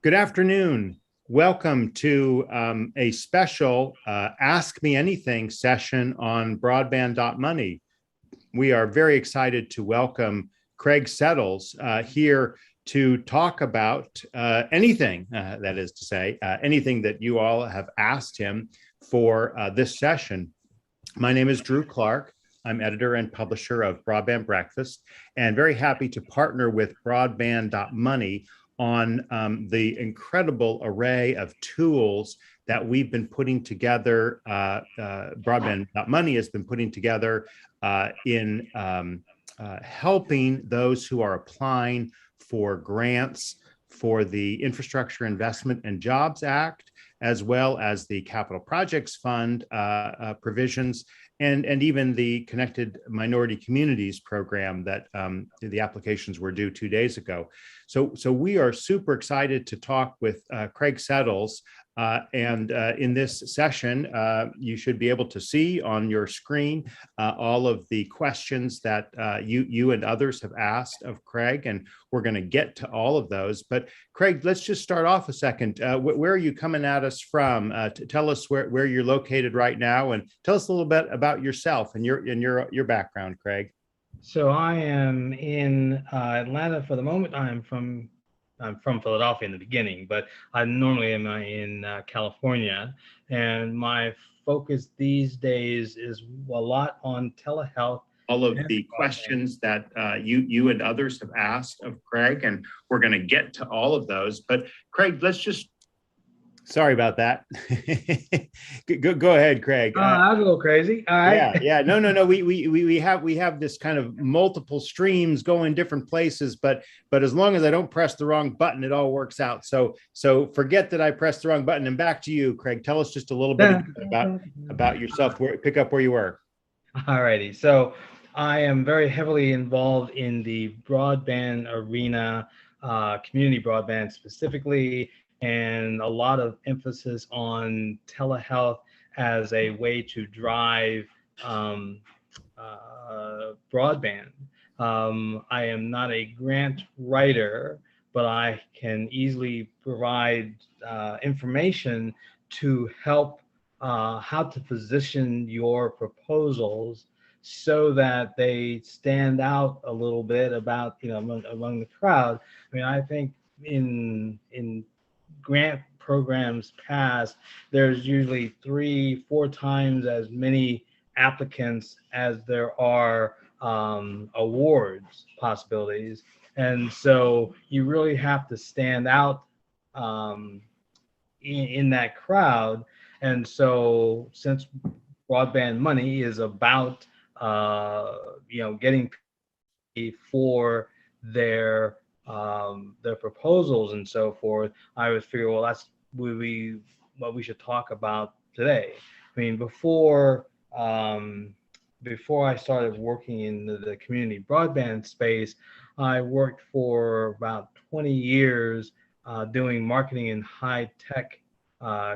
Good afternoon. Welcome to a special Ask Me Anything session on Broadband.money. We are very excited to welcome Craig Settles here to talk about anything, that is to say, anything that you all have asked him for this session. My name is Drew Clark. I'm editor and publisher of Broadband Breakfast, and very happy to partner with Broadband.money on the incredible array of tools that we've been putting together. Broadband.money has been putting together in helping those who are applying for grants for the Infrastructure Investment and Jobs Act, as well as the Capital Projects Fund provisions, and even the Connected Minority Communities program that the applications were due 2 days ago. So we are super excited to talk with Craig Settles. And in this session, you should be able to see on your screen all of the questions that you and others have asked of Craig, and we're going to get to all of those. But Craig, let's just start off a second. Where are you coming at us from? Tell us where you're located right now, and tell us a little bit about yourself and your background, Craig. So I am in Atlanta for the moment. I'm from Philadelphia in the beginning, but I normally am in California, and my focus these days is a lot on telehealth. All of the questions that you and others have asked of Craig, and we're going to get to all of those. But Craig, let's just. Sorry about that. Go ahead, Craig. I was a little crazy. All right. Yeah. No. We have this kind of multiple streams going different places, but as long as I don't press the wrong button, it all works out. So forget that I pressed the wrong button. And back to you, Craig. Tell us just a little bit about yourself. Pick up where you were. All righty. So I am very heavily involved in the broadband arena, community broadband specifically, and a lot of emphasis on telehealth as a way to drive broadband. I am not a grant writer, but I can easily provide information to help how to position your proposals so that they stand out a little bit about, among the crowd. I mean, I think in grant programs past, there's usually 3-4 times as many applicants as there are awards possibilities. And so you really have to stand out in that crowd. And so since broadband money is about getting paid for their proposals and so forth, I would figure, well, that's what we should talk about today. I mean, before I started working in the community broadband space, I worked for about 20 years doing marketing in high tech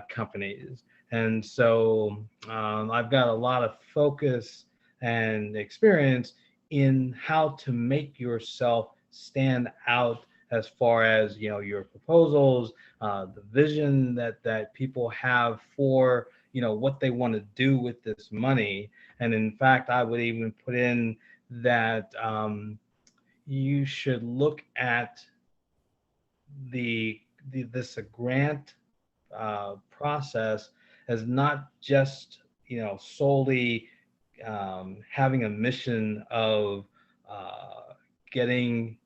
companies. And so I've got a lot of focus and experience in how to make yourself stand out as far as your proposals, the vision that people have for what they want to do with this money. And in fact, I would even put in that you should look at this grant process as not just solely having a mission of getting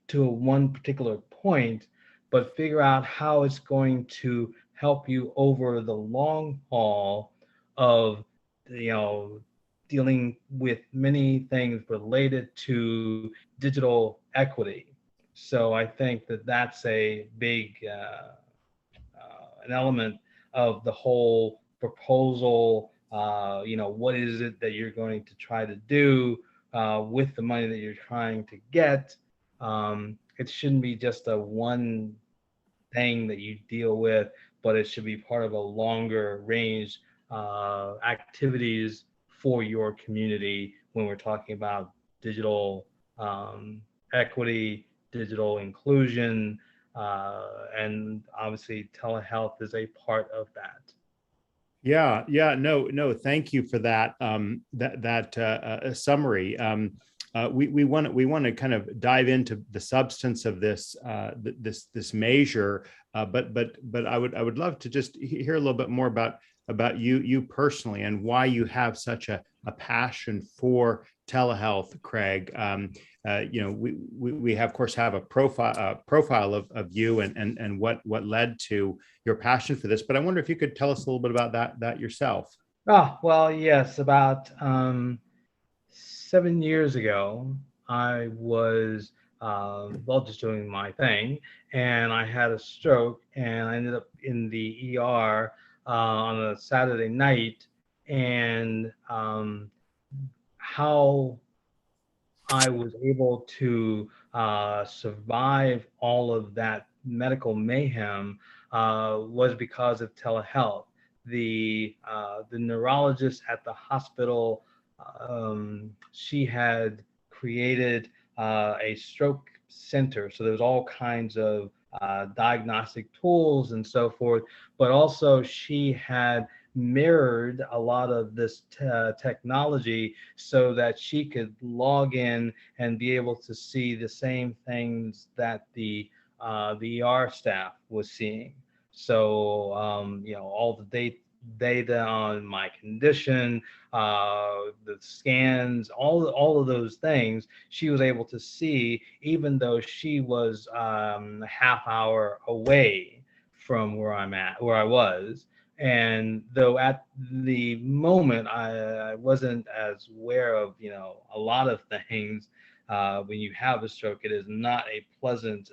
to one particular point, but figure out how it's going to help you over the long haul of dealing with many things related to digital equity. So I think that that's a big an element of the whole proposal. What is it that you're going to try to do with the money that you're trying to get? It shouldn't be just a one thing that you deal with, but it should be part of a longer range activities for your community when we're talking about digital equity, digital inclusion, And obviously telehealth is a part of that. Yeah, no. Thank you for that summary. We want to kind of dive into the substance of this measure, but I would love to just hear a little bit more about you personally and why you have such a passion for telehealth, Craig. We of course have a profile of you and what led to your passion for this, but I wonder if you could tell us a little bit about that yourself. Oh, well, yes, about 7 years ago, I was, well, just doing my thing, and I had a stroke, and I ended up in the ER on a Saturday night, and how I was able to survive all of that medical mayhem was because of telehealth. The neurologist at the hospital, she had created a stroke center, so there's all kinds of diagnostic tools and so forth. But also, she had mirrored a lot of this technology so that she could log in and be able to see the same things that the ER staff was seeing. So all the data on my condition, the scans, all of those things, she was able to see, even though she was a half hour away from where I was. And though at the moment I wasn't as aware of, a lot of things, when you have a stroke, it is not a pleasant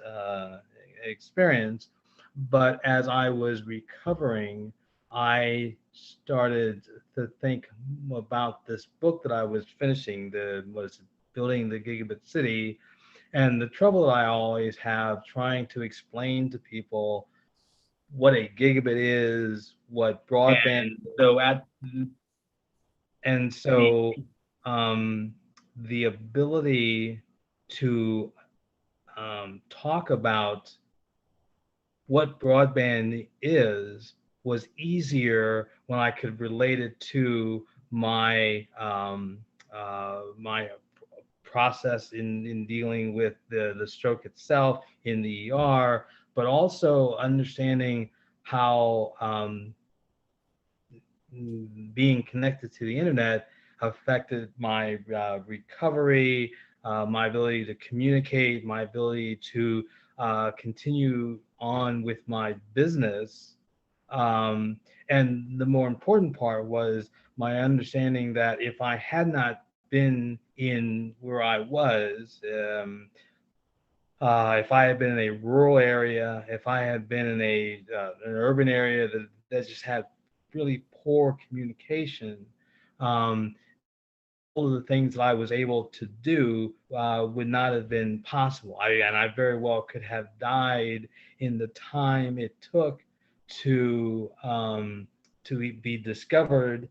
experience. But as I was recovering, I started to think about this book that I was finishing, the was building the Gigabit City, and the trouble that I always have trying to explain to people what a gigabit is, what broadband. And so um, the ability to talk about what broadband is was easier when I could relate it to my process in dealing with the stroke itself in the ER, but also understanding how being connected to the internet affected my recovery, my ability to communicate, my ability to continue on with my business. And the more important part was my understanding that if I had not been in where I was, if I had been in a rural area, if I had been in an urban area that just had really poor communication, um, all of the things that I was able to do would not have been possible. And I very well could have died in the time it took to be discovered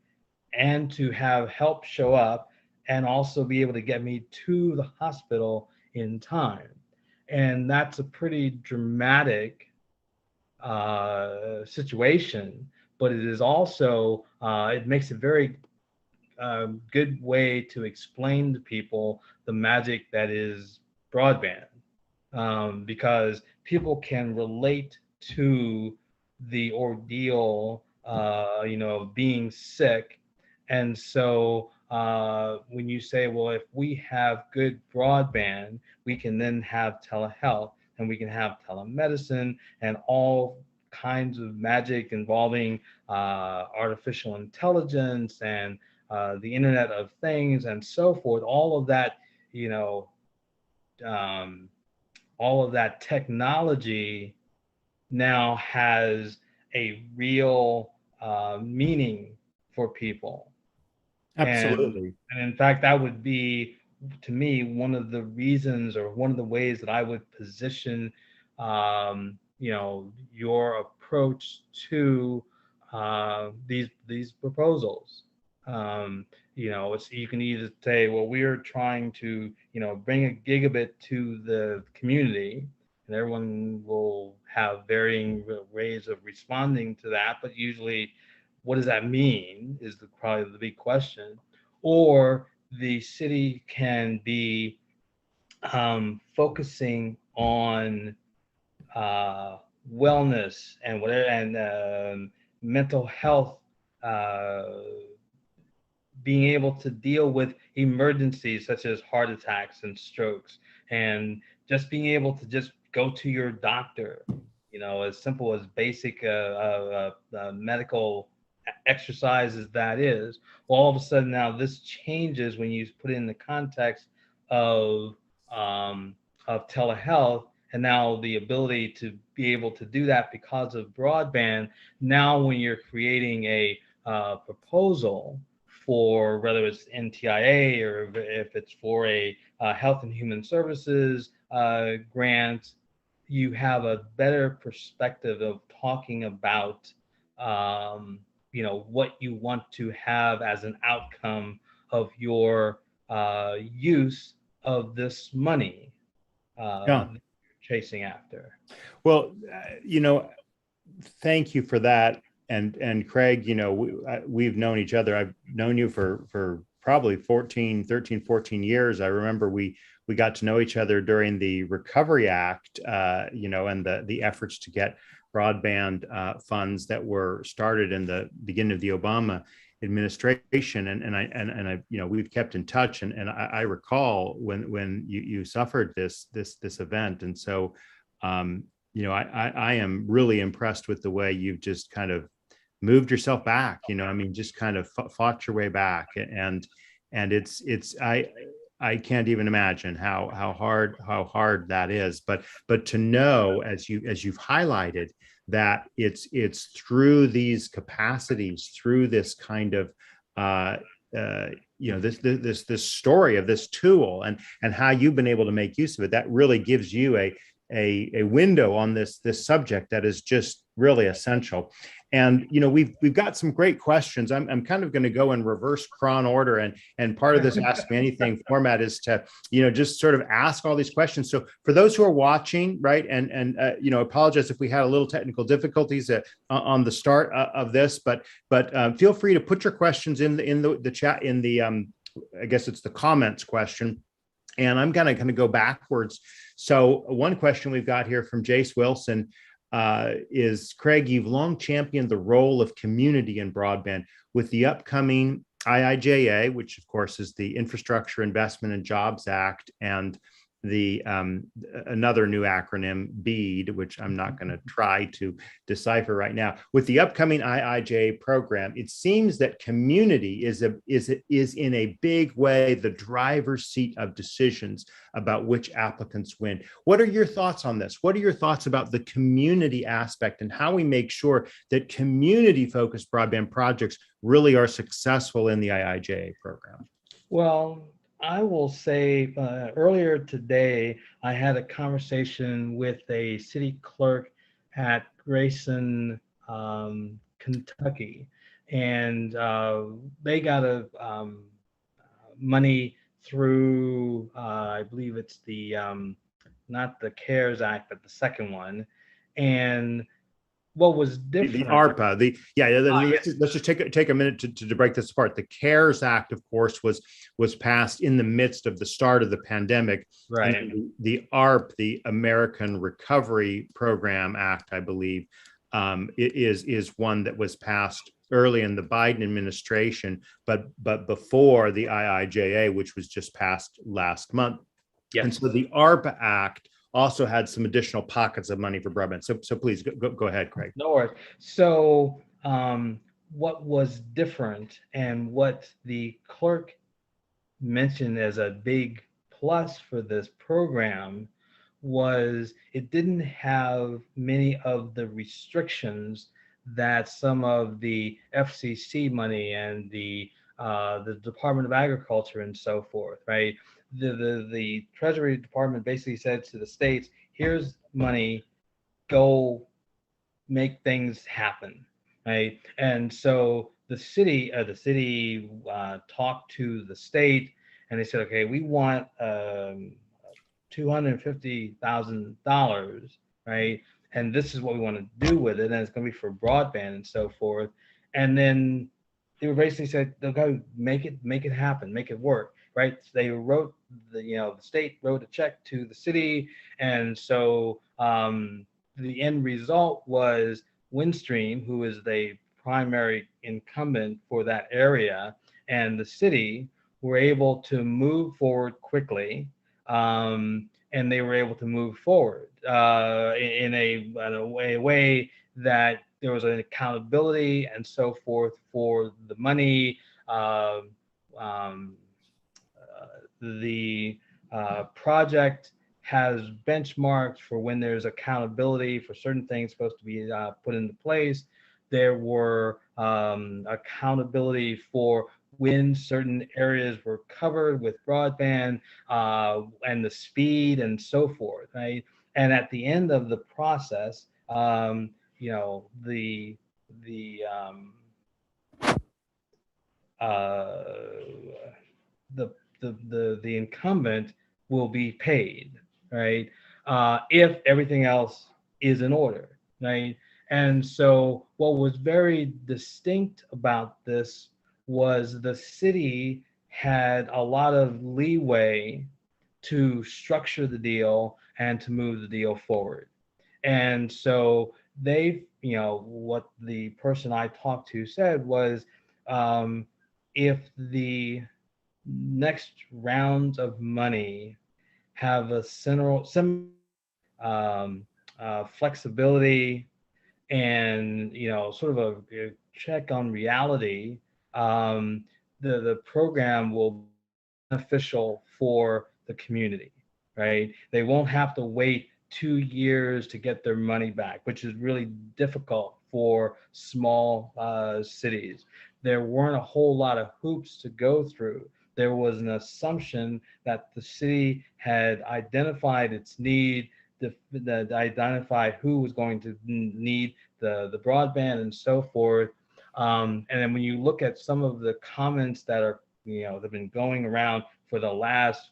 and to have help show up and also be able to get me to the hospital in time. And that's a pretty dramatic situation, but it is also, it makes a very good way to explain to people the magic that is broadband, because people can relate to the ordeal, of being sick. And so when you say, well, if we have good broadband, we can then have telehealth and we can have telemedicine and all kinds of magic involving artificial intelligence and the Internet of Things and so forth. You know, um, all of that technology now has a real meaning for people. And, Absolutely. and in fact, that would be, to me, one of the reasons or one of the ways that I would position, your approach to these proposals. You can either say, well, we're trying to, bring a gigabit to the community, and everyone will have varying ways of responding to that. But usually, what does that mean is probably the big question. Or the city can be focusing on wellness and whatever, and mental health, uh, being able to deal with emergencies such as heart attacks and strokes, and just being able to just go to your doctor, as simple as basic medical exercise as that is. Well, all of a sudden now this changes when you put it in the context of um, telehealth, and now the ability to be able to do that because of broadband. Now, when you're creating a proposal for whether it's NTIA or if it's for a Health and Human Services grant, you have a better perspective of talking about what you want to have as an outcome of your use of this money Yeah. that you're chasing after. Well, thank you for that. And Craig, we've known each other. I've known you for probably 13, 14 years. I remember we got to know each other during the Recovery Act, and the efforts to get broadband funds that were started in the beginning of the Obama administration. And I we've kept in touch. And I recall when you suffered this event. And so I am really impressed with the way you've just kind of moved yourself back, just kind of fought your way back. And I can't even imagine how hard that is. But to know, as you've highlighted, that it's through these capacities, through this kind of this story of this tool and how you've been able to make use of it, that really gives you a window on this subject that is just really essential. And we've got some great questions. I'm kind of going to go in reverse chron order, and part of this Ask Me Anything format is to just sort of ask all these questions. So for those who are watching, right, and apologize if we had a little technical difficulties on the start of this, but feel free to put your questions in the chat, in the I guess it's the comments question. And I'm going to go backwards. So one question we've got here from Jace Wilson is, Craig, you've long championed the role of community in broadband. With the upcoming IIJA, which of course is the Infrastructure Investment and Jobs Act, and the another new acronym, BEAD, which I'm not going to try to decipher right now. With the upcoming IIJA program, it seems that community is in a big way the driver's seat of decisions about which applicants win. What are your thoughts on this? What are your thoughts about the community aspect and how we make sure that community-focused broadband projects really are successful in the IIJA program? Well, I will say earlier today, I had a conversation with a city clerk at Grayson, Kentucky, and they got money through, I believe it's the, not the CARES Act, but the second one. And what was different? The ARPA, let's just take a minute to break this apart. The CARES Act, of course, was passed in the midst of the start of the pandemic. Right. And the ARP, the American Recovery Program Act, I believe, is one that was passed early in the Biden administration, but before the IIJA, which was just passed last month. Yes. And so the ARPA Act also had some additional pockets of money for broadband. So please go ahead, Craig. No worries. So what was different, and what the clerk mentioned as a big plus for this program, was it didn't have many of the restrictions that some of the FCC money and the Department of Agriculture and so forth, right? The Treasury Department basically said to the states, here's money, go make things happen, right? And so the city talked to the state, and they said, okay, we want $250,000, right? And this is what we want to do with it, and it's going to be for broadband and so forth. And then they were basically said, they'll go make it happen, make it work, right? They wrote the state wrote a check to the city, and so the end result was Windstream, who is the primary incumbent for that area, and the city were able to move forward quickly, and they were able to move forward in a way that there was an accountability and so forth for the money. Uh, um, the project has benchmarks for when there's accountability for certain things supposed to be put into place. There were accountability for when certain areas were covered with broadband and the speed and so forth, right? And at the end of the process, the uh, the the incumbent will be paid, right? If everything else is in order, right? And so what was very distinct about this was the city had a lot of leeway to structure the deal and to move the deal forward. And so what the person I talked to said was, if the next rounds of money have a similar flexibility and sort of a check on reality, the program will be beneficial for the community, right? They won't have to wait 2 years to get their money back, which is really difficult for small cities. There weren't a whole lot of hoops to go through. There was an assumption that the city had identified its need, identified who was going to need the broadband and so forth. And then when you look at some of the comments that are, that have been going around for the last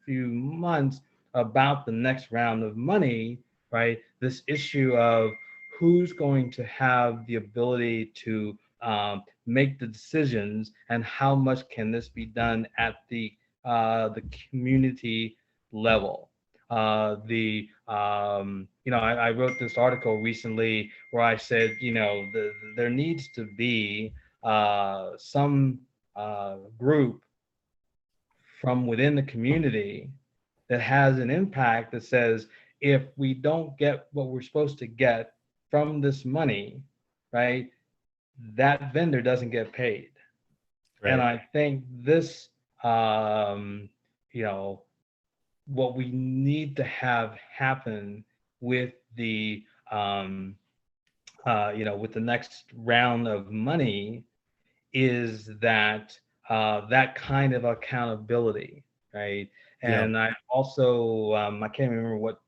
few months about the next round of money, right? This issue of who's going to have the ability to make the decisions, and how much can this be done at the community level. I wrote this article recently where I said, there needs to be some group from within the community that has an impact that says, if we don't get what we're supposed to get from this money, right, that vendor doesn't get paid. Right. And I think this, what we need to have happen with the, with the next round of money is that that kind of accountability, right? And I also, I can't remember what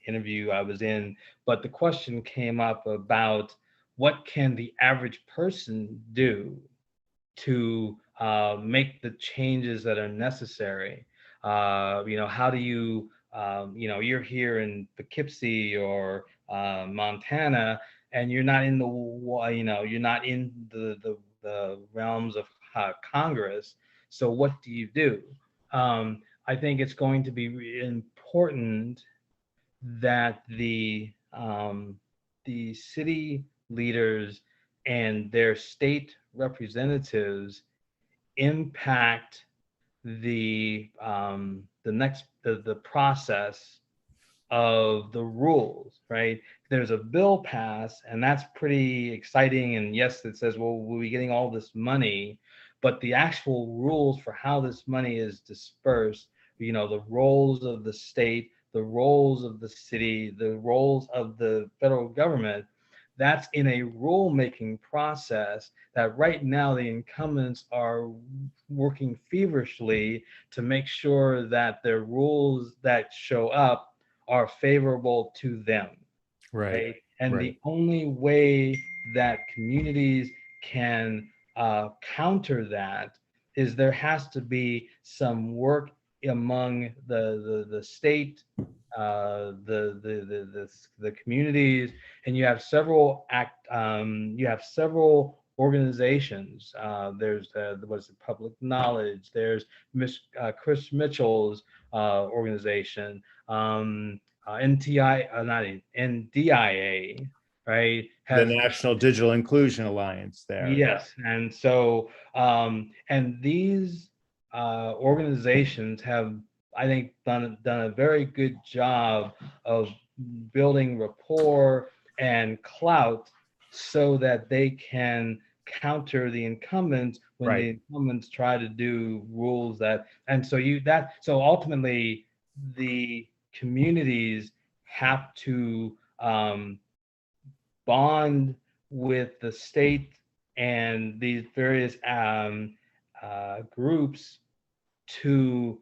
interview I was in, but the question came up about what can the average person do to make the changes that are necessary. How do you, you're here in Poughkeepsie or Montana, and you're not in you're not in the realms of Congress. So what do you do? I think it's going to be important that the city leaders and their state representatives impact the process of the rules, right? There's a bill passed, and that's pretty exciting. And yes, it says, well, we'll be getting all this money, but the actual rules for how this money is dispersed, the roles of the state, the roles of the city, the roles of the federal government, that's in a rule-making process that right now the incumbents are working feverishly to make sure that the rules that show up are favorable to them. Right. And the only way that communities can counter that is there has to be some work among the state, the communities, and you have several organizations. There's what's it, Public Knowledge. There's Chris Mitchell's organization, NTI, not NDIA, right? The Has National Digital Inclusion Alliance there. Yes, and so and these organizations have, I think, done a very good job of building rapport and clout so that they can counter the incumbents when the Right. incumbents try to do rules that, and so so ultimately the communities have to bond with the state and these various groups to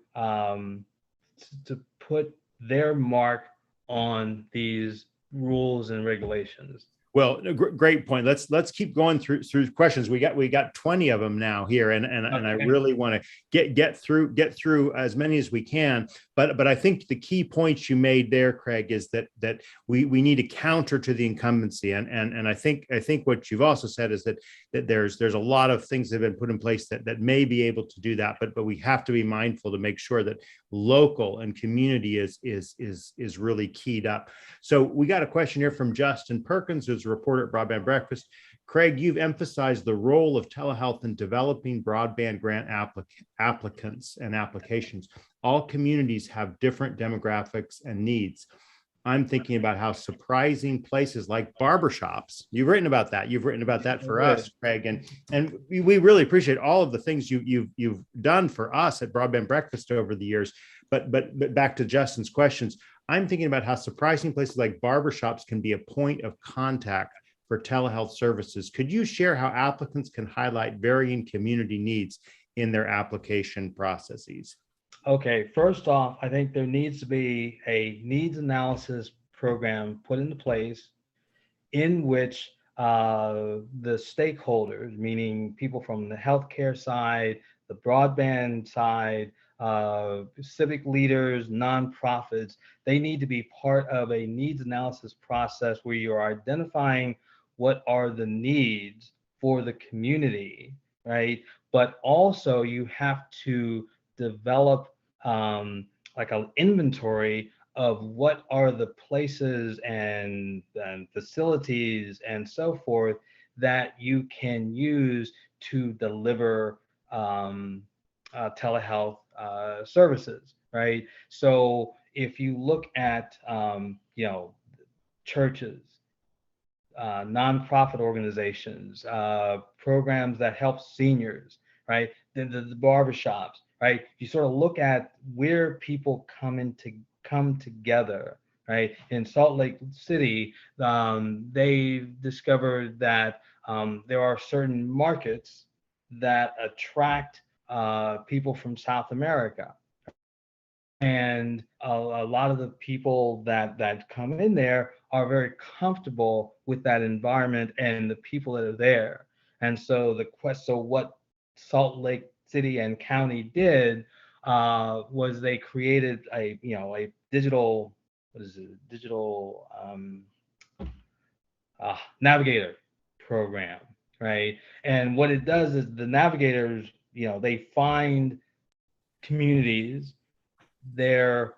put their mark on these rules and regulations. Well, great point. Let's keep going through questions. We got 20 of them now here, and I Okay. really want to get through as many as we can. But I think the key points you made there, Craig, is that we need a counter to the incumbency, and I think what you've also said is that there's a lot of things that have been put in place that may be able to do that, but we have to be mindful to make sure that local and community is really keyed up. So we got a question here from Justin Perkins, who's a reporter at Broadband Breakfast. Craig, you've emphasized the role of telehealth in developing broadband grant applicants and applications. All communities have different demographics and needs. I'm thinking about how surprising places like barbershops, you've written about that for us, Craig, and we really appreciate all of the things you've done for us at Broadband Breakfast over the years. But back to Justin's questions, I'm thinking about how surprising places like barbershops can be a point of contact for telehealth services. Could you share how applicants can highlight varying community needs in their application processes? Okay, first off, I think there needs to be a needs analysis program put into place in which the stakeholders, meaning people from the healthcare side, the broadband side, civic leaders, nonprofits, they need to be part of a needs analysis process where you're identifying what are the needs for the community, right? But also you have to develop like an inventory of what are the places and facilities and so forth that you can use to deliver telehealth services, right? So if you look at churches, nonprofit organizations, programs that help seniors, right? The barbershops, right? You sort of look at where people come together, right? In Salt Lake City, they discovered that there are certain markets that attract people from South America. And a lot of the people that come in there are very comfortable with that environment and the people that are there. And so so what Salt Lake City and County did was they created a digital, digital navigator program, right? And what it does is the navigators, they find communities, their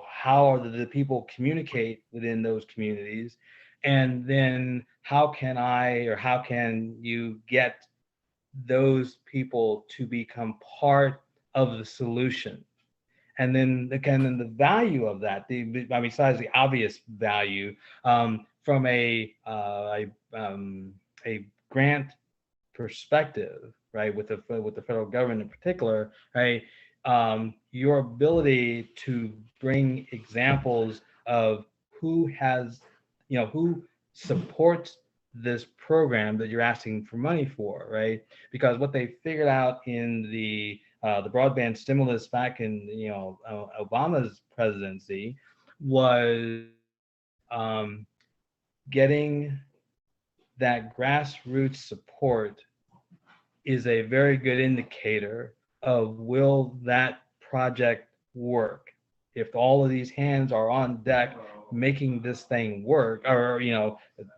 how the people communicate within those communities, and then how can you get those people to become part of the solution. And then the value of that, besides the obvious value, from a grant perspective, right, with the federal government in particular, right, your ability to bring examples of who has, who supports this program that you're asking for money for, right? Because what they figured out in the broadband stimulus back in Obama's presidency was getting that grassroots support is a very good indicator of will that project work. If all of these hands are on deck making this thing work, or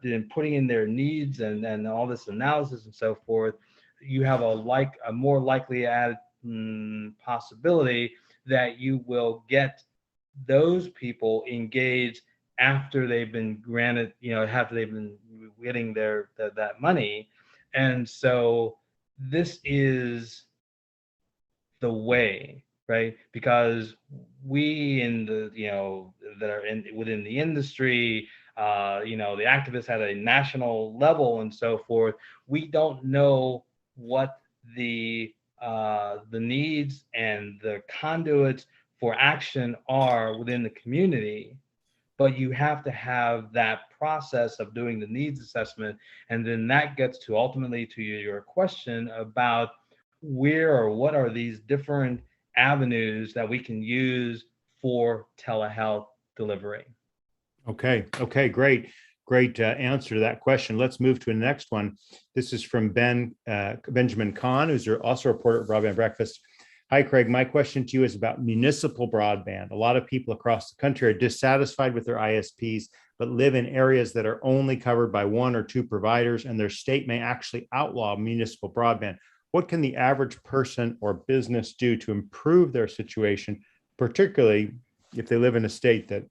then putting in their needs and all this analysis and so forth, you have a more likely possibility that you will get those people engaged after they've been granted, after they've been getting that money. And so this is the way, right? Because we in the, that are within the industry, the activists at a national level and so forth, we don't know what the needs and the conduits for action are within the community. But you have to have that process of doing the needs assessment, and then that gets to ultimately to your question about where or what are these different avenues that we can use for telehealth delivery. Okay, great answer to that question. Let's move to the next one. This is from Benjamin Kahn, who's also a reporter at Broadband Breakfast. Hi, Craig. My question to you is about municipal broadband. A lot of people across the country are dissatisfied with their ISPs, but live in areas that are only covered by one or two providers, and their state may actually outlaw municipal broadband. What can the average person or business do to improve their situation, particularly if they live in a state that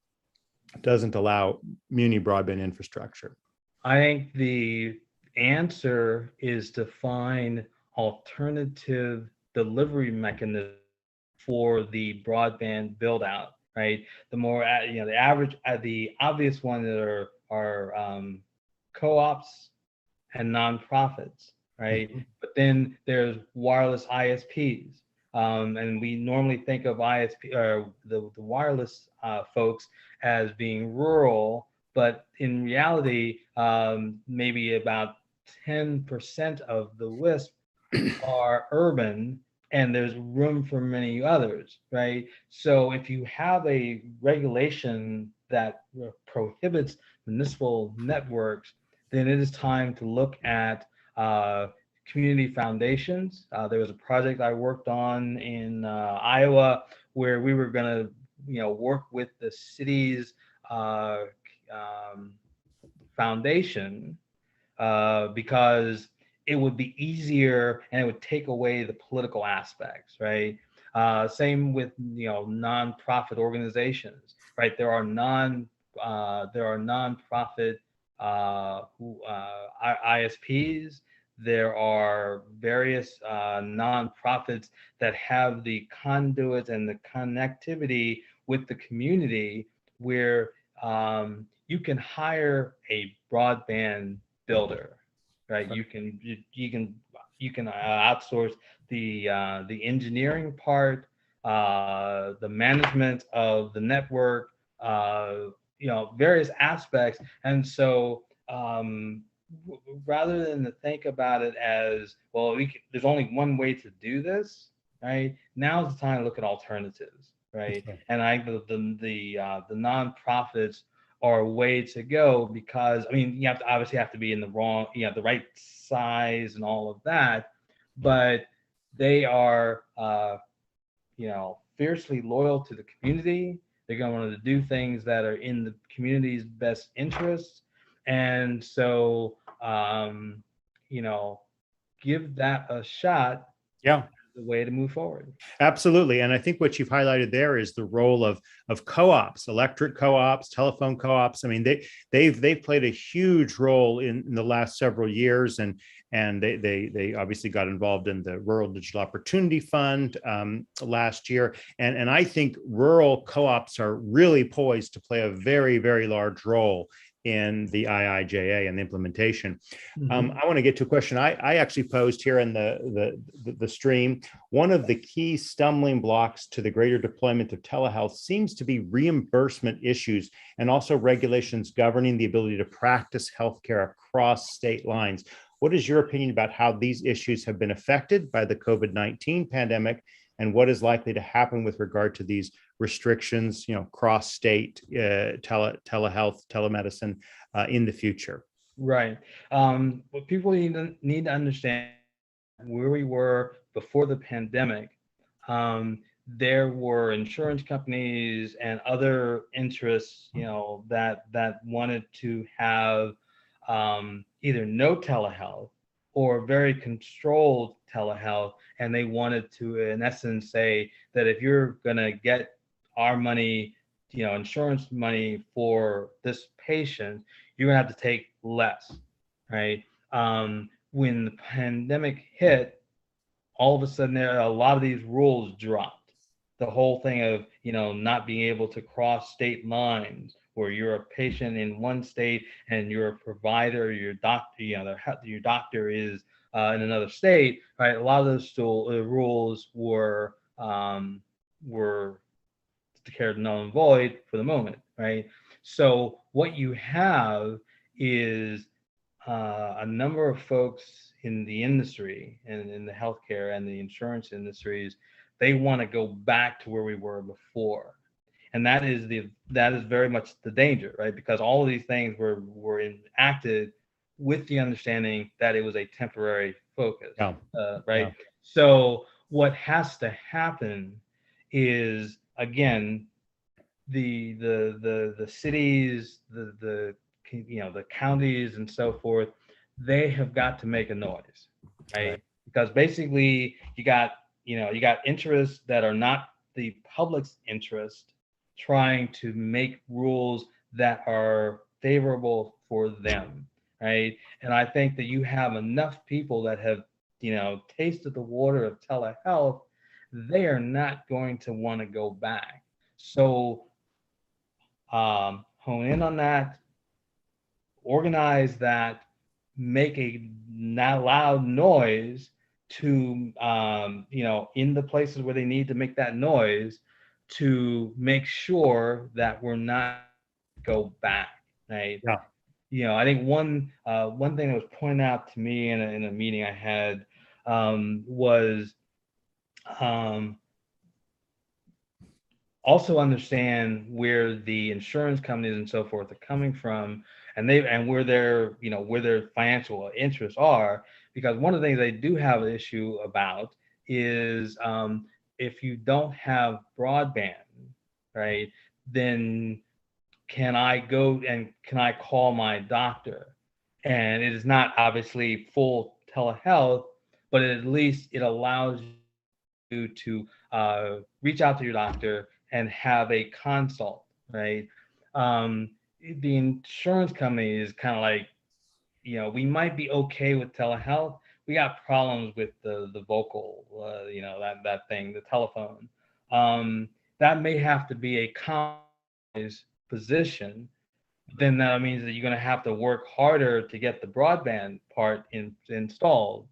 doesn't allow muni broadband infrastructure? I think the answer is to find alternative delivery mechanism for the broadband build out, right? The more, the average, the obvious ones that are co-ops and nonprofits, right? Mm-hmm. But then there's wireless ISPs. And we normally think of ISP or the wireless folks as being rural, but in reality, maybe about 10% of the WISP are urban, and there's room for many others, right? So if you have a regulation that prohibits municipal networks, then it is time to look at community foundations. There was a project I worked on in Iowa where we were going to, work with the city's foundation because it would be easier and it would take away the political aspects, right? Same with nonprofit organizations, right? There are nonprofit ISPs. There are various nonprofits that have the conduits and the connectivity with the community where you can hire a broadband builder, right? You can outsource the engineering part, the management of the network, various aspects. And so rather than to think about it as, well, there's only one way to do this, right? Now's the time to look at alternatives, right? Okay. And I the nonprofits are a way to go because you obviously have to be in the right size and all of that, but they are fiercely loyal to the community. They're going to want to do things that are in the community's best interests, and so give that a shot. Yeah. The way to move forward. Absolutely. And I think what you've highlighted there is the role of co-ops, electric co-ops, telephone co-ops. They've played a huge role in the last several years, and they obviously got involved in the Rural Digital Opportunity Fund last year. And I think rural co-ops are really poised to play a very, very large role in the IIJA and the implementation. Mm-hmm. I want to get to a question I actually posed here in the stream. One of the key stumbling blocks to the greater deployment of telehealth seems to be reimbursement issues and also regulations governing the ability to practice healthcare across state lines. What is your opinion about how these issues have been affected by the COVID-19 pandemic, and what is likely to happen with regard to these restrictions, cross-state telehealth, telemedicine in the future? Right. What people need to understand where we were before the pandemic, there were insurance companies and other interests, that wanted to have either no telehealth or very controlled telehealth, and they wanted to, in essence, say that if you're going to get our money, insurance money for this patient, you're going to have to take less, right? When the pandemic hit, all of a sudden a lot of these rules dropped. The whole thing of not being able to cross state lines, where you're a patient in one state and you're a provider, your doctor, your doctor is in another state, right? A lot of those rules were declared null and void for the moment, right? So what you have is a number of folks in the industry and in the healthcare and the insurance industries, they want to go back to where we were before. And that is very much the danger, right? Because all of these things were enacted with the understanding that it was a temporary focus, Yeah. right? Yeah. So what has to happen is, again, the cities, the counties and so forth, they have got to make a noise, right? Because basically you got interests that are not the public's interest, trying to make rules that are favorable for them, right? And I think that you have enough people that have tasted the water of telehealth, they are not going to want to go back. So hone in on that, organize that, make a loud noise to, in the places where they need to make that noise, to make sure that we're not go back, right? Yeah. I think one thing that was pointed out to me in a meeting I had was also understand where the insurance companies and so forth are coming from, and where their financial interests are. Because one of the things they do have an issue about is, if you don't have broadband, right, then can I call my doctor? And it is not obviously full telehealth, but at least it allows you to reach out to your doctor and have a consult, right? The insurance company is kind of like, we might be okay with telehealth. We got problems with the vocal, that thing, the telephone. That may have to be a compromise position. Then that means that you're going to have to work harder to get the broadband part installed.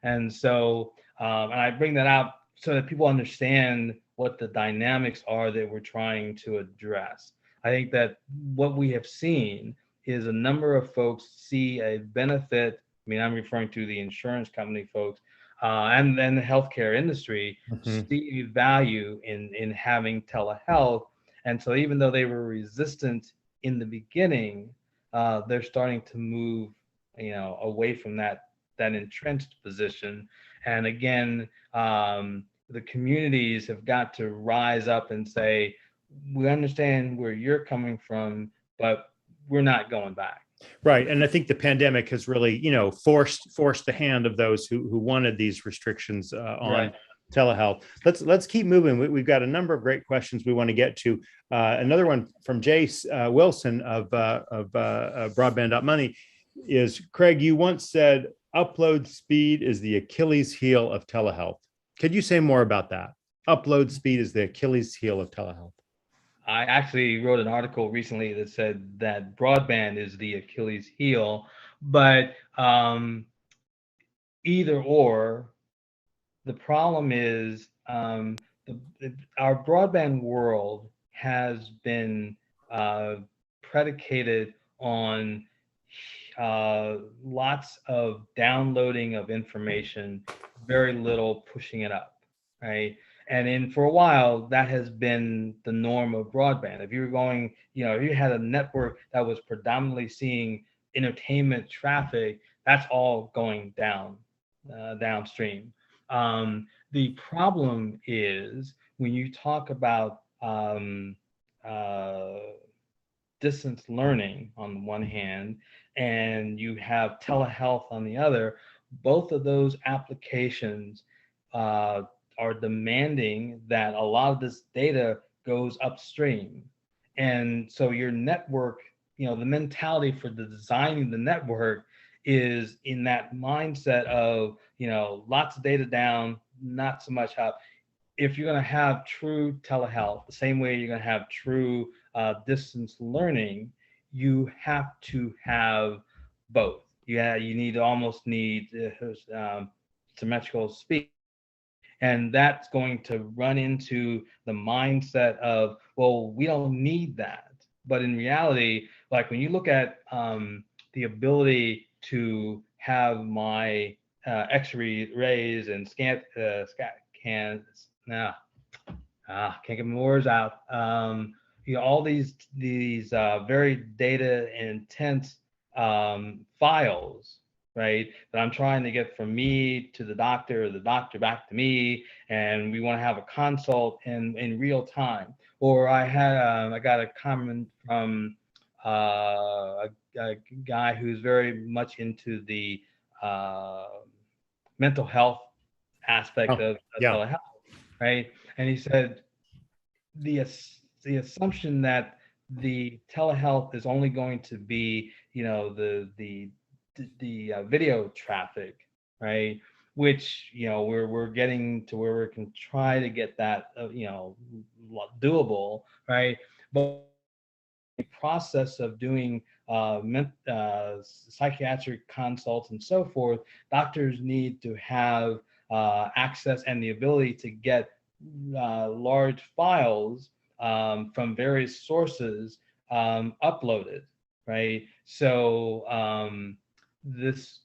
And so, and I bring that out so that people understand what the dynamics are that we're trying to address. I think that what we have seen is a number of folks see a benefit. I mean, I'm referring to the insurance company folks, and then the healthcare industry, see value in having telehealth. And so even though they were resistant in the beginning, they're starting to move, away from that entrenched position. And again, the communities have got to rise up and say, we understand where you're coming from, but we're not going back. Right. And I think the pandemic has really, forced the hand of those who wanted these restrictions on telehealth. Let's keep moving. We've got a number of great questions we want to get to. Another one from Jace Wilson of Broadband.money is, Craig, you once said upload speed is the Achilles heel of telehealth. Could you say more about that? Upload speed is the Achilles heel of telehealth. I actually wrote an article recently that said that broadband is the Achilles heel, but either or. The problem is, our broadband world has been predicated on lots of downloading of information, very little pushing it up, right? And for a while, that has been the norm of broadband. If you were going, if you had a network that was predominantly seeing entertainment traffic, that's all going downstream. The problem is when you talk about uh, distance learning on the one hand, and you have telehealth on the other, both of those applications uh, are demanding that a lot of this data goes upstream. And so your network, the mentality for the designing the network is in that mindset of, lots of data down, not so much up. If you're going to have true telehealth, the same way you're going to have true distance learning, you have to have both. Yeah, you need almost need symmetrical speed. And that's going to run into the mindset of, well, we don't need that. But in reality, like when you look at the ability to have my X-ray rays and can't get my words out. All these very data intense files, right? That I'm trying to get from me to the doctor, or the doctor back to me, and we want to have a consult in real time. Or I got a comment from a guy who's very much into the uh, mental health aspect Oh, of yeah. telehealth, right? And he said the the assumption that the telehealth is only going to be, the video traffic, right? Which, we're getting to where we can try to get that, doable, right? But the process of doing psychiatric consults and so forth, doctors need to have access and the ability to get large files from various sources uploaded, right? So this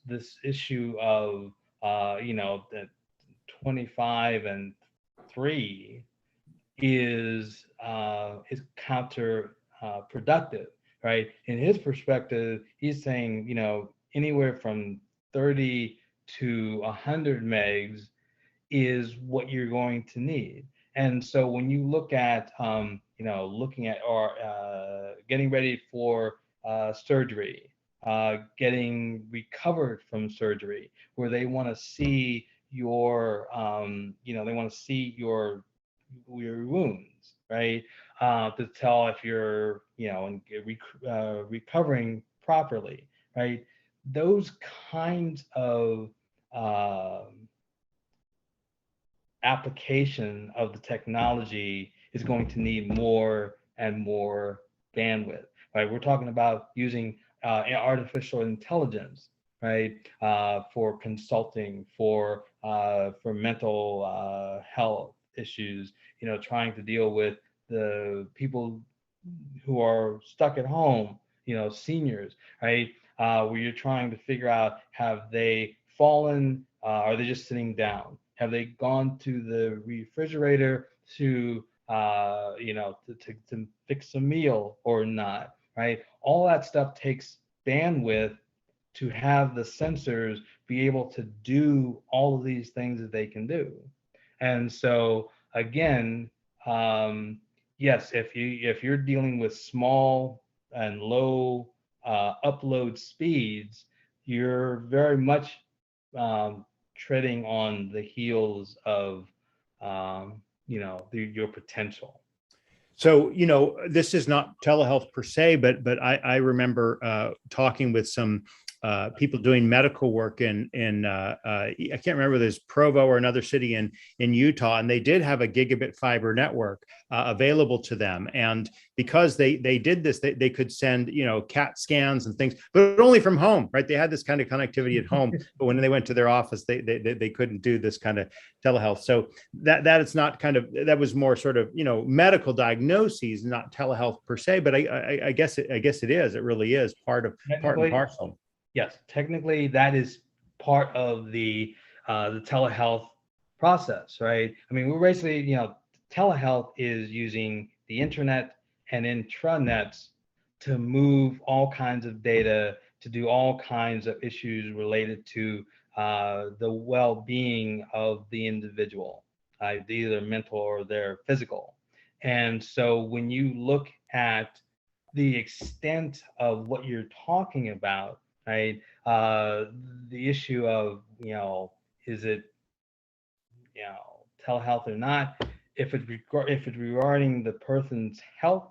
issue of the 25 and 3 is counter productive, right? In his perspective, he's saying, anywhere from 30 to 100 megs is what you're going to need. And so when you look at, looking at or getting ready for surgery, getting recovered from surgery, where they want to see they want to see your wounds, right? To tell if you're, recovering properly, right? Those kinds of application of the technology is going to need more and more bandwidth, right? We're talking about using artificial intelligence, right, for consulting, for mental health issues, trying to deal with the people who are stuck at home, seniors, right? Where you're trying to figure out, have they fallen? Are they just sitting down? Have they gone to the refrigerator to, to fix a meal or not, right? All that stuff takes bandwidth to have the sensors be able to do all of these things that they can do. And so again, yes, if you're dealing with small and low upload speeds, you're very much treading on the heels of your potential. So, this is not telehealth per se, but I remember talking with some people doing medical work in I can't remember whether it's Provo or another city in Utah, and they did have a gigabit fiber network available to them. And because they did this, they could send CAT scans and things, but only from home, right? They had this kind of connectivity at home, but when they went to their office, they couldn't do this kind of telehealth. So that it's not kind of, that was more sort of medical diagnoses, not telehealth per se. But I guess it is. It really is part and parcel. Yes, technically that is part of the telehealth process, right? I mean, we're basically, telehealth is using the internet and intranets to move all kinds of data, to do all kinds of issues related to the well-being of the individual. either mental or they're physical. And so when you look at the extent of what you're talking about, right? The issue of, is it, telehealth or not? If it's regarding the person's health,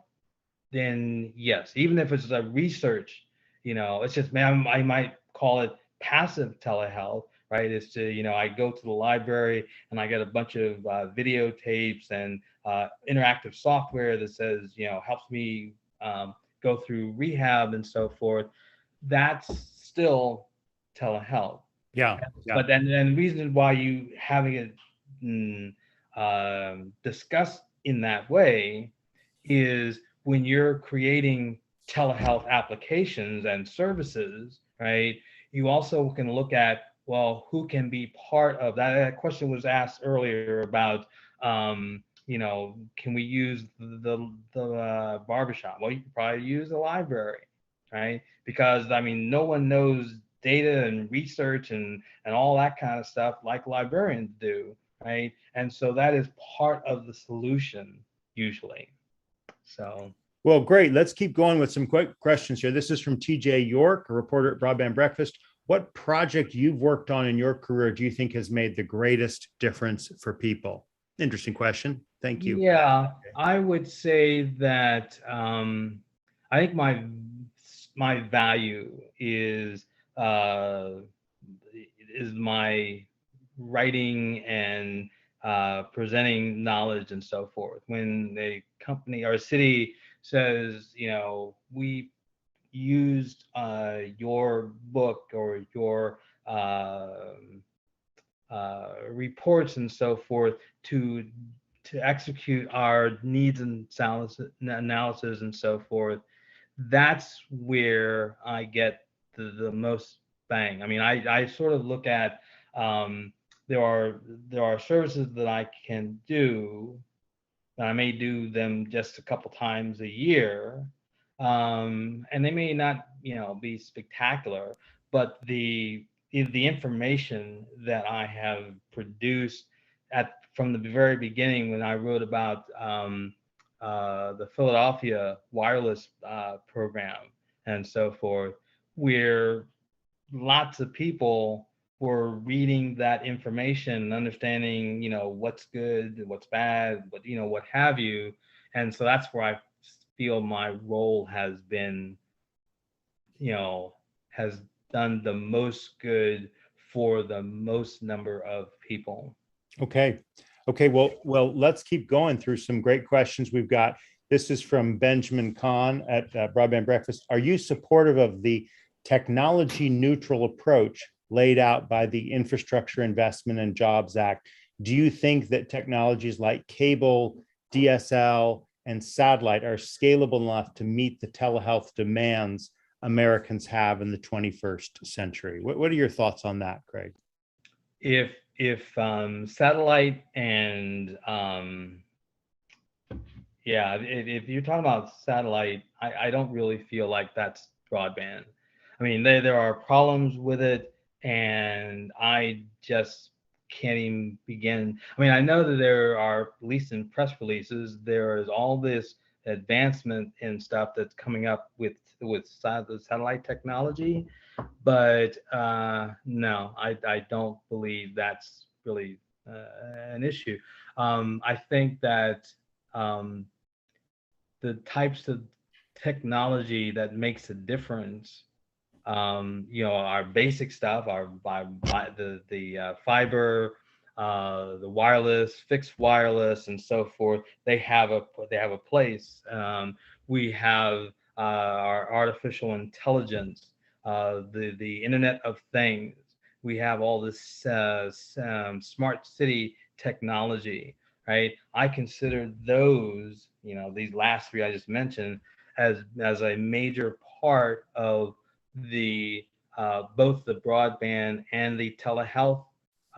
then yes, even if it's a research, it's just, man, I might call it passive telehealth, right? It's to, I go to the library and I get a bunch of videotapes and interactive software that says, helps me go through rehab and so forth. That's still telehealth. Yeah. Yeah. But then the reason why you having it discussed in that way is when you're creating telehealth applications and services, right? You also can look at, well, who can be part of that. That question was asked earlier about, can we use the barbershop? Well, you could probably use the library, right? Because I mean, no one knows data and research and all that kind of stuff like librarians do, right? And so that is part of the solution usually. So, Well, great. Let's keep going with some quick questions here. This is from TJ York, a reporter at Broadband Breakfast. What project you've worked on in your career do you think has made the greatest difference for people? Interesting question. Thank you. yeah, I would say that I think my value uh, is my writing and presenting knowledge and so forth. When a company or a city says, we used your book or your reports and so forth to execute our needs and analysis and so forth, that's where I get the most bang. I mean, I sort of look at there are services that I can do, and I may do them just a couple times a year, and they may not, be spectacular, but the information that I have produced from the very beginning when I wrote about the Philadelphia wireless program and so forth, where lots of people were reading that information and understanding, what's good, what's bad, what have you. And so that's where I feel my role has been, has done the most good for the most number of people. Okay. Okay. Well, let's keep going through some great questions we've got. This is from Benjamin Kahn at Broadband Breakfast. Are you supportive of the technology neutral approach laid out by the Infrastructure Investment and Jobs Act? Do you think that technologies like cable, DSL, and satellite are scalable enough to meet the telehealth demands Americans have in the 21st century? What are your thoughts on that, Craig? If satellite and yeah, if you're talking about satellite, I don't really feel like that's broadband. I mean, there are problems with it, and I just can't even begin. I mean, I know that there are, at least in press releases, there is all this advancement and stuff that's coming up with satellite technology, but no, I don't believe that's really an issue. I think that the types of technology that makes a difference, our basic stuff, the fiber, the wireless, fixed wireless, and so forth. They have a place. We have our artificial intelligence, the Internet of Things. We have all this smart city technology, right? I consider those, these last three I just mentioned, as a major part of the both the broadband and the telehealth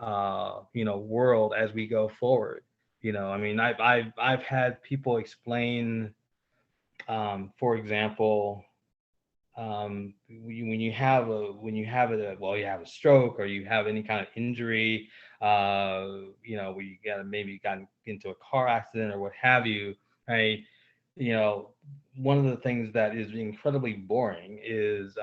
world as we go forward. I mean, I've had people explain, for example, when you have a stroke or you have any kind of injury, we maybe got into a car accident or what have you, right? You know, one of the things that is incredibly boring is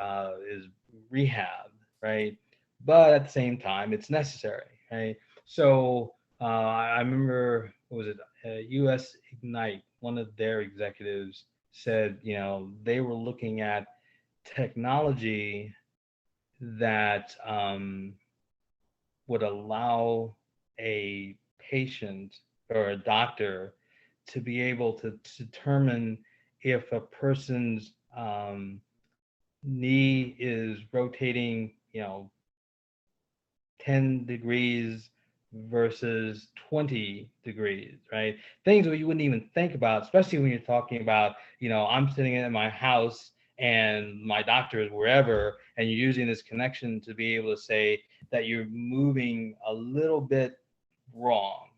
rehab, right? But at the same time, it's necessary, right? So I remember, what was it, US Ignite, one of their executives said, they were looking at technology that would allow a patient or a doctor to be able to determine if a person's knee is rotating, 10 degrees versus 20 degrees, right? Things that you wouldn't even think about, especially when you're talking about, I'm sitting in my house and my doctor is wherever, and you're using this connection to be able to say that you're moving a little bit wrong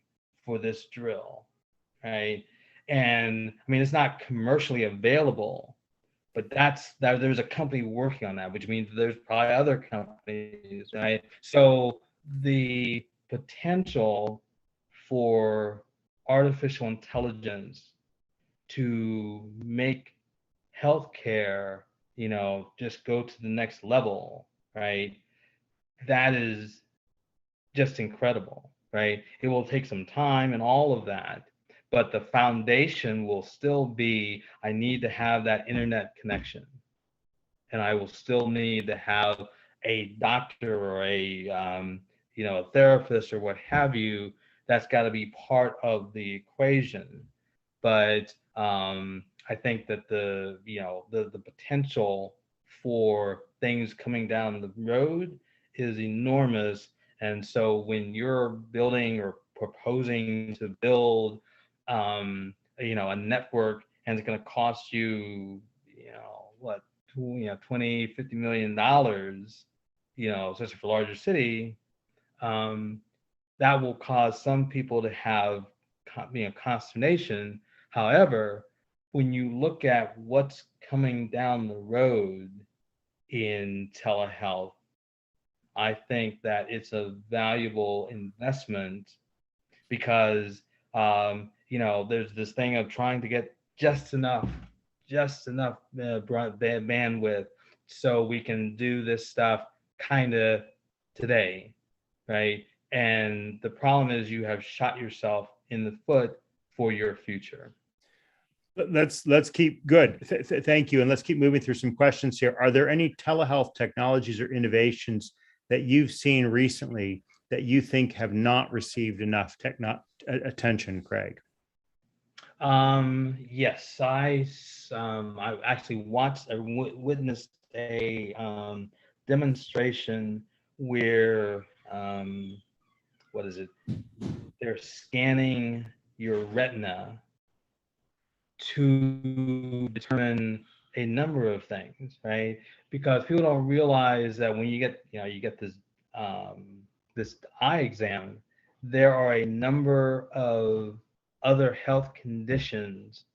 for this drill, right? And I mean, it's not commercially available, but there's a company working on that, which means there's probably other companies, right? So the potential for artificial intelligence to make healthcare, just go to the next level, right? That is just incredible, right? It will take some time and all of that, but the foundation will still be, I need to have that internet connection, and I will still need to have a doctor or a therapist or what have you. That's got to be part of the equation. But I think that the potential for things coming down the road is enormous. And so when you're building or proposing to build, a network, and it's going to cost you, what, 20-50 million dollars, especially for a larger city, that will cause some people to have consternation. However, when you look at what's coming down the road in telehealth, I think that it's a valuable investment, because there's this thing of trying to get just enough broadband bandwidth so we can do this stuff kind of today, right? And the problem is you have shot yourself in the foot for your future. Let's keep good. Thank you. And let's keep moving through some questions here. Are there any telehealth technologies or innovations that you've seen recently that you think have not received enough attention, Craig? Yes, I actually witnessed a demonstration where, what is it? They're scanning your retina to determine a number of things, right? Because people don't realize that when you get this eye exam, there are a number of other health conditions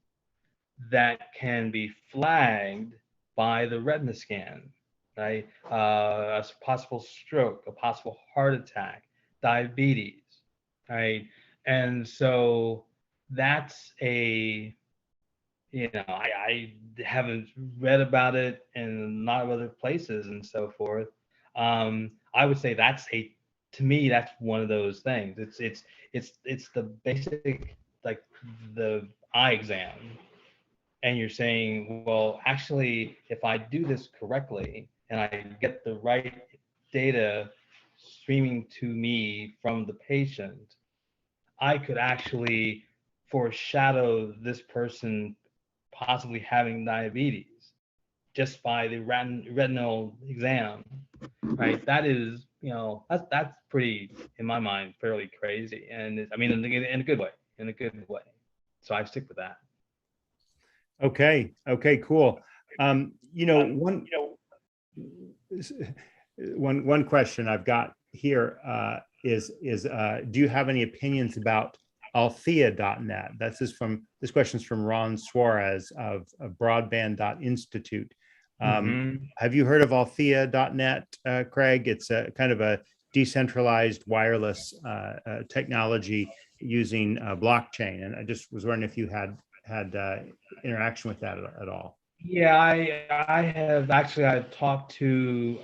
that can be flagged by the retina scan, right? A possible stroke, a possible heart attack, diabetes, right? And so that's I haven't read about it in a lot of other places and so forth. I would say to me, that's one of those things. It's the basic, like the eye exam, and you're saying, well, actually, if I do this correctly and I get the right data streaming to me from the patient, I could actually foreshadow this person possibly having diabetes just by the retinal exam, right? That is, that's pretty, in my mind, fairly crazy, and I mean, in a good way, So I stick with that. Okay, cool. One question I've got here is do you have any opinions about Althea.net? This question's from Ron Suarez of Broadband Institute. Have you heard of Althea.net, Craig? It's a kind of a decentralized wireless technology using blockchain. And I just was wondering if you had interaction with that at all. Yeah, I have actually. I talked to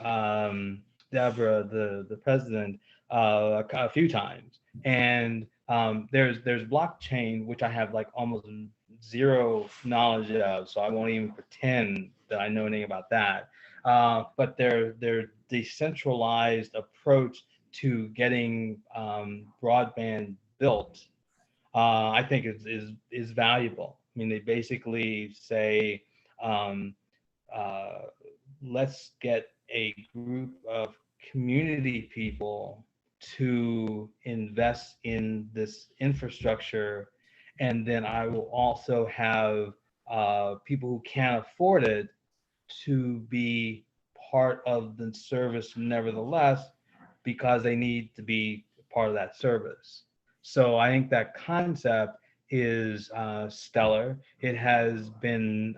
Deborah, the president, a few times, and there's blockchain, which I have like almost zero knowledge of, so I won't even pretend that I know anything about that. But their decentralized approach to getting broadband built, I think is valuable. I mean, they basically say, um, uh, let's get a group of community people to invest in this infrastructure, and then I will also have people who can't afford it to be part of the service nevertheless, because they need to be part of that service. So I think that concept is stellar. It has been,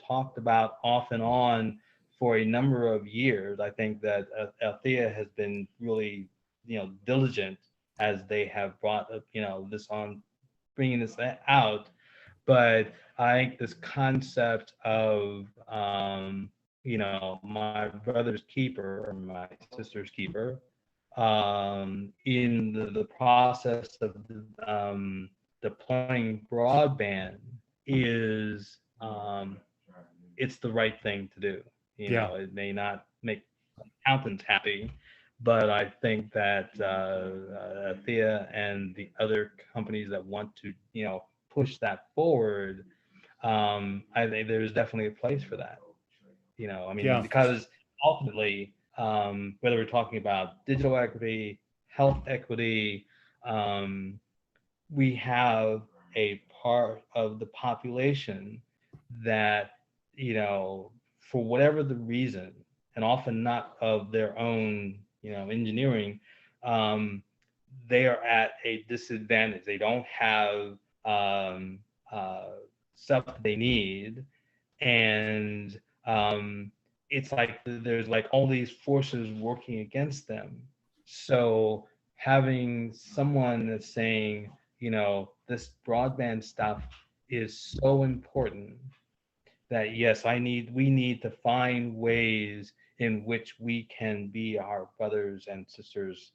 talked about off and on for a number of years. I think that Althea has been really, diligent as they have brought, this on, bringing this out. But I think this concept of, my brother's keeper or my sister's keeper, in the process of deploying broadband is, it's the right thing to do. It may not make accountants happy, but I think that Thea and the other companies that want to, push that forward, I think there's definitely a place for that. Because ultimately, whether we're talking about digital equity, health equity, we have a part of the population that, for whatever the reason, and often not of their own, engineering, they are at a disadvantage. They don't have stuff that they need, and it's like there's like all these forces working against them. So having someone that's saying, this broadband stuff is so important that yes, we need to find ways in which we can be our brothers and sisters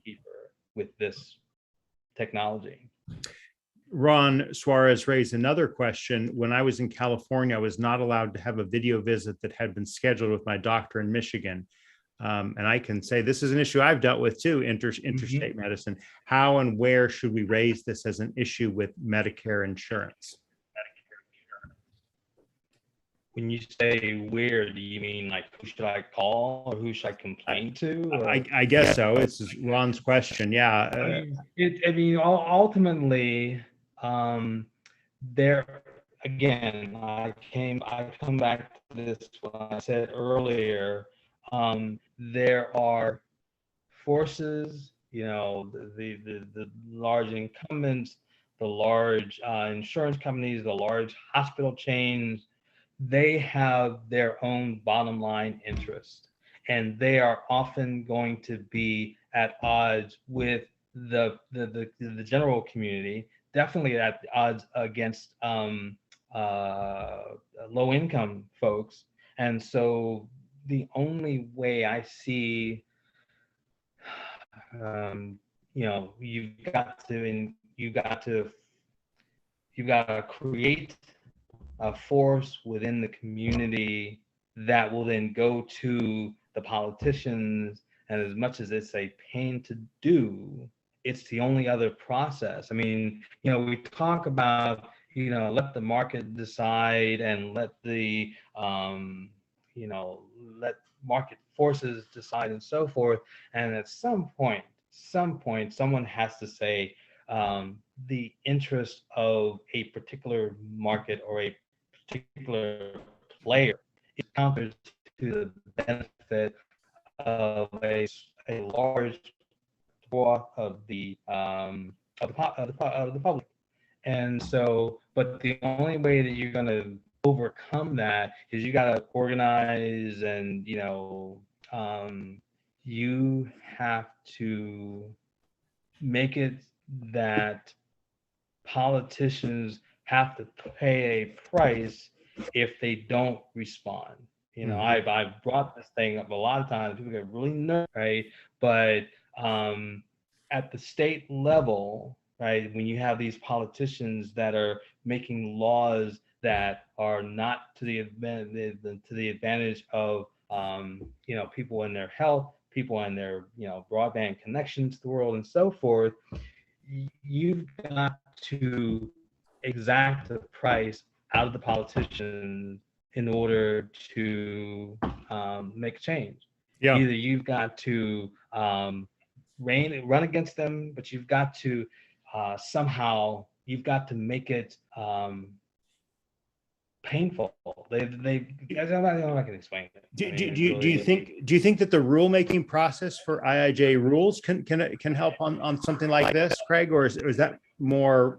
keeper with this technology. Ron Suarez raised another question. When I was in California, I was not allowed to have a video visit that had been scheduled with my doctor in Michigan. And I can say this is an issue I've dealt with too, interstate medicine. How and where should we raise this as an issue with Medicare insurance? When you say where, do you mean like who should I call or who should I complain to? Or? I guess so. It's Ron's question. Yeah. Ultimately, there again, I come back to this what I said earlier. There are forces, the large incumbents, the large insurance companies, the large hospital chains. They have their own bottom line interest, and they are often going to be at odds with the general community, definitely at odds against low income folks. And so the only way I see, you've got to create a force within the community that will then go to the politicians. And as much as it's a pain to do, it's the only other process. I mean, we talk about, let the market decide and let the, let market forces decide and so forth. And at some point, someone has to say, the interest of a particular market or a particular player is counter to the benefit of a large swath of the public. And so, but the only way that you're going to overcome that is you got to organize and you have to make it that politicians have to pay a price if they don't respond. I've brought this thing up a lot of times. People get really nervous, right? But um, at the state level, right, when you have these politicians that are making laws that are not to the advantage of people and their health, people and their broadband connections to the world and so forth, you've got to exact the price out of the politicians in order to make a change. Yeah. Either you've got to run against them, but you've got to somehow you've got to make it painful. I'm not going to explain it. Do you think that the rulemaking process for IIJ rules can help on something like this, Craig, or is that more?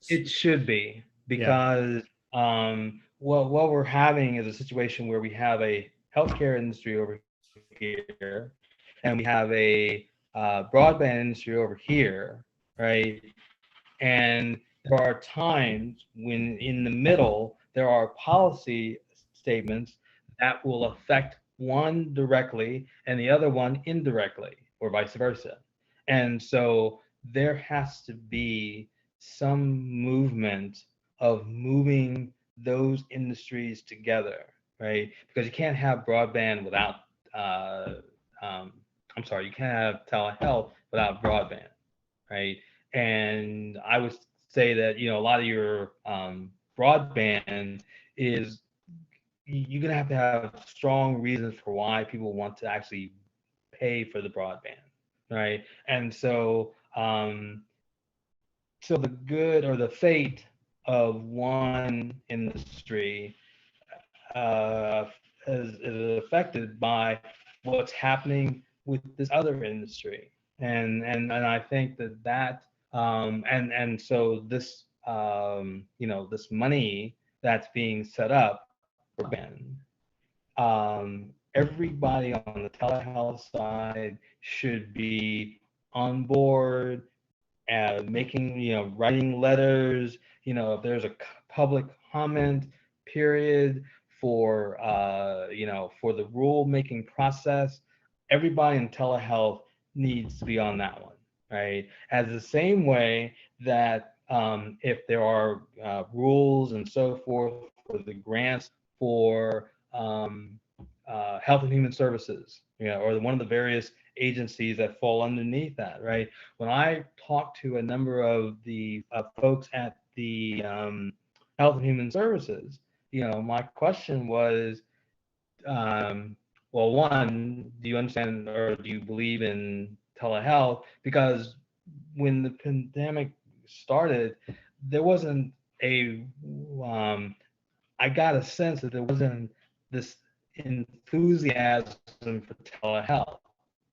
It should be, because what we're having is a situation where we have a healthcare industry over here, and we have a broadband industry over here, right? And there are times when in the middle there are policy statements that will affect one directly and the other one indirectly, or vice versa. And so there has to be some movement of moving those industries together, right? Because you can't have broadband without, you can't have telehealth without broadband, right? And I would say that a lot of your broadband is you're gonna have to have strong reasons for why people want to actually pay for the broadband, right? And so the good or the fate of one industry uh, is affected by what's happening with this other industry, and I think that and so this this money that's being set up for Ben, everybody on the telehealth side should be on board, making, writing letters, if there's a public comment period for, for the rule making process, everybody in telehealth needs to be on that one, right? As the same way that if there are rules and so forth for the grants for health and human services, or one of the various agencies that fall underneath that, right? When I talked to a number of the folks at the Health and Human Services, my question was, well, one, do you understand or do you believe in telehealth? Because when the pandemic started, there wasn't I got a sense that there wasn't this enthusiasm for telehealth.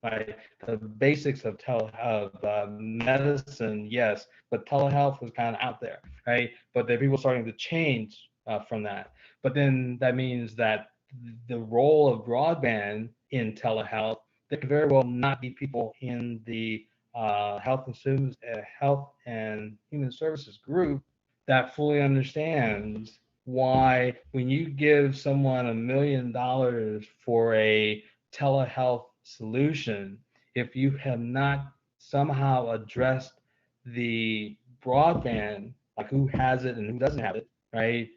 Right, the basics of medicine, yes, but telehealth was kind of out there, right? But there are people starting to change from that. But then that means that the role of broadband in telehealth, there could very well not be people in the health and human services group that fully understands why when you give someone $1 million for a telehealth solution, if you have not somehow addressed the broadband, like who has it and who doesn't have it, right?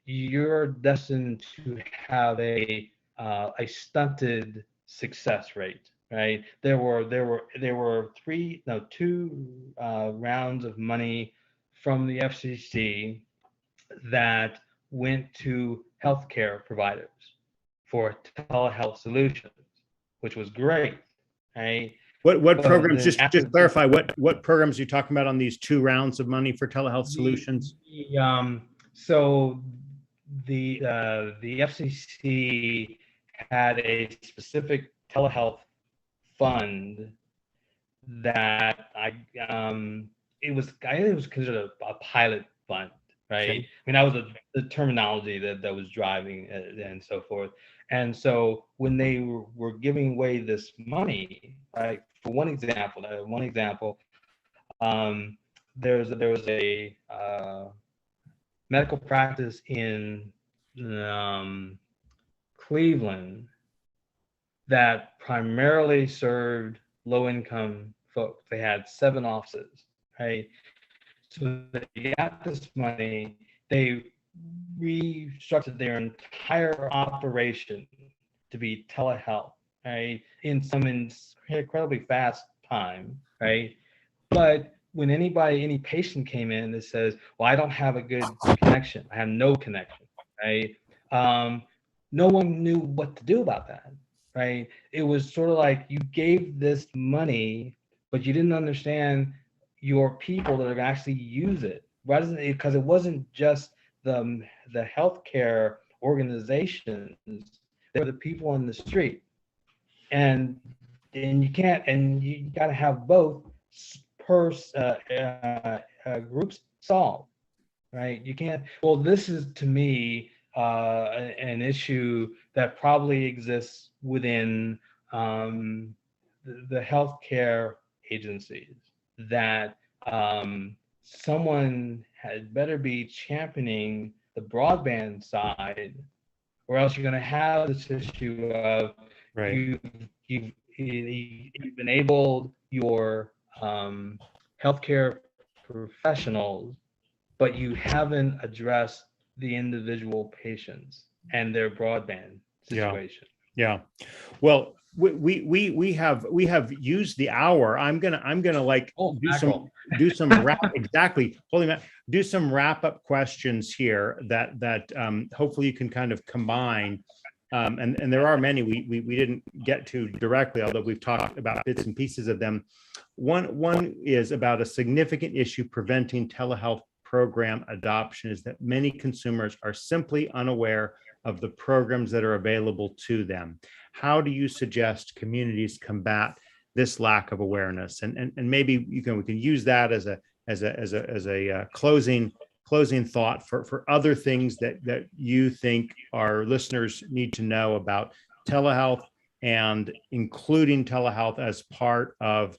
You're destined to have a stunted success rate, right? There were two rounds of money from the FCC that went to healthcare providers for telehealth solutions, which was great, right? What programs? Just clarify what programs you're talking about on these 2 rounds of money for telehealth solutions. So the FCC had a specific telehealth fund that I think it was considered a pilot fund, right? Okay. I mean, that was the terminology that was driving it and so forth. And so when they were giving away this money, right? For one example, there was a medical practice in um, Cleveland that primarily served low-income folks. They had 7 offices, right? So they got this money. They restructured their entire operation to be telehealth, right? In some incredibly fast time, right? But when any patient came in that says, "Well, I don't have a good connection. I have no connection," right? Um, no one knew what to do about that, right? It was sort of like you gave this money, but you didn't understand your people that are actually use it, rather than because it wasn't just the healthcare organizations; they were the people on the street, and you got to have both per groups solved, right? You can't. Well, this is to me an issue that probably exists within the healthcare agencies, that someone had better be championing the broadband side, or else you're going to have this issue of Right. you you've you've enabled your healthcare professionals, but you haven't addressed the individual patients and their broadband Yeah. situation. Yeah. Well, we have used the hour. I'm gonna like Oh, do some mackerel. do some wrap exactly. Holy man, do some wrap up questions here that hopefully you can kind of combine. And there are many we didn't get to directly, although we've talked about bits and pieces of them. One is about a significant issue preventing telehealth program adoption is that many consumers are simply unaware of the programs that are available to them. How do you suggest communities combat this lack of awareness? And maybe we can use that as a closing thought for other things that you think our listeners need to know about telehealth, and including telehealth as part of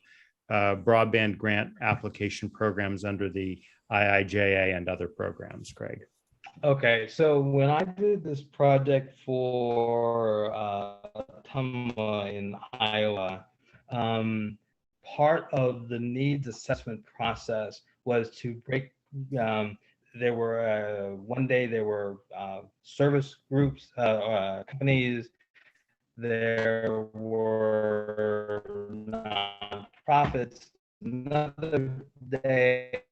broadband grant application programs under the IIJA and other programs, Craig. Okay, so when I did this project for Tumwa in Iowa, part of the needs assessment process was to break. There were one day there were service groups, companies. There were nonprofits. Another day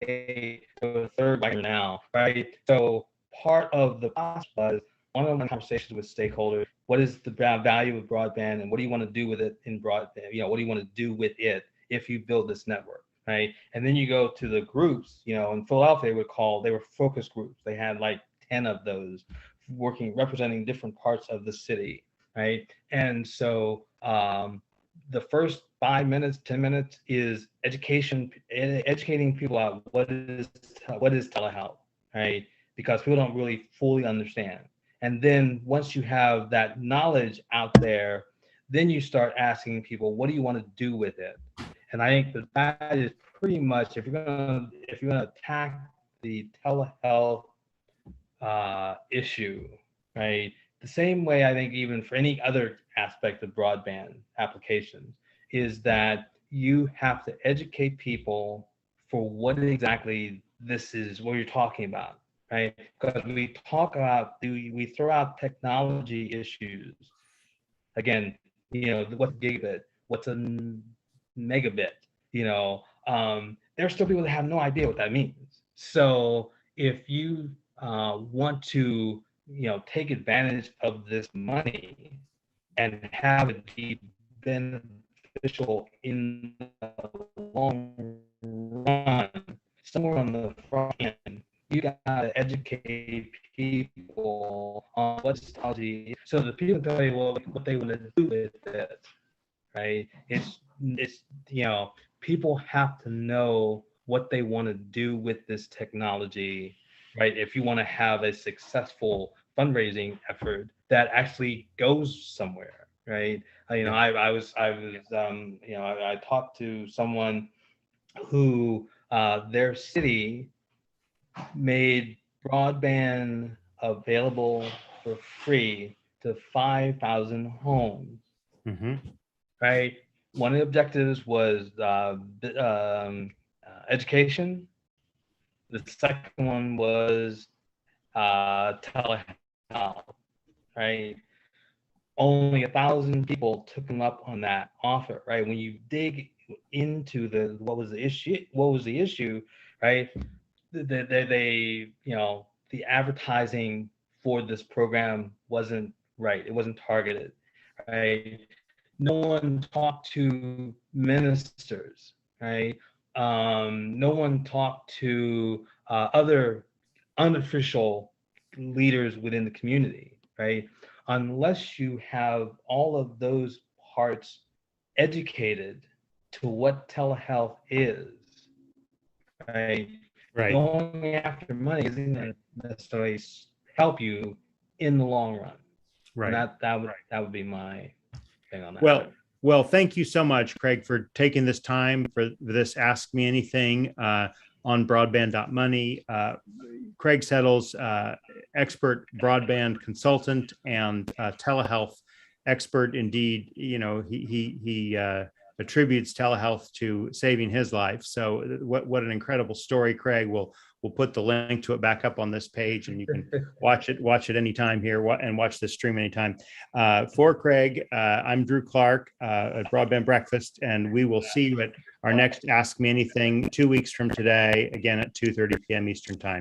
the third like now, right? So part of the process was one-on-one conversations with stakeholders. What is the value of broadband, and what do you want to do with it in broadband? What do you want to do with it if you build this network, right? And then you go to the groups. In Philadelphia, they were focus groups. They had like 10 of those representing different parts of the city, right? And so the first 5 minutes, 10 minutes is educating people out what is telehealth, right? Because people don't really fully understand. And then once you have that knowledge out there, then you start asking people, what do you want to do with it? And I think that is pretty much, if you're gonna attack the telehealth issue, right? The same way I think even for any other aspect of broadband applications is that you have to educate people for what exactly this is, what you're talking about, right? Because we talk about, we throw out technology issues. Again, what's a gigabit? What's a megabit? There are still people that have no idea what that means. So if you want to, take advantage of this money and have it be beneficial in the long run, somewhere on the front end, you got to educate people on what technology, so the people tell you what they want to do with it, right? It's people have to know what they want to do with this technology, right? If you want to have a successful fundraising effort that actually goes somewhere, right? I talked to someone who their city made broadband available for free to 5,000 homes, Mhm. right? One of the objectives was education. The second one was telehealth, right? Only 1,000 people took them up on that offer, right? When you dig into what was the issue, right? The advertising for this program wasn't right. It wasn't targeted, right? No one talked to ministers, right? No one talked to other unofficial leaders within the community, right? Unless you have all of those parts educated to what telehealth is, right? Right. Going after money isn't going to necessarily help you in the long run. And Right. that would be my thing on that. Well, thank you so much, Craig, for taking this time for this Ask Me Anything on broadband.money. Craig Settles, expert broadband consultant and telehealth expert. Indeed, he attributes telehealth to saving his life. So what an incredible story, Craig. We'll put the link to it back up on this page, and you can watch it anytime here and watch this stream anytime. For Craig, I'm Drew Clark at Broadband Breakfast, and we will see you at our next Ask Me Anything 2 weeks from today, again at 2:30 p.m. Eastern Time.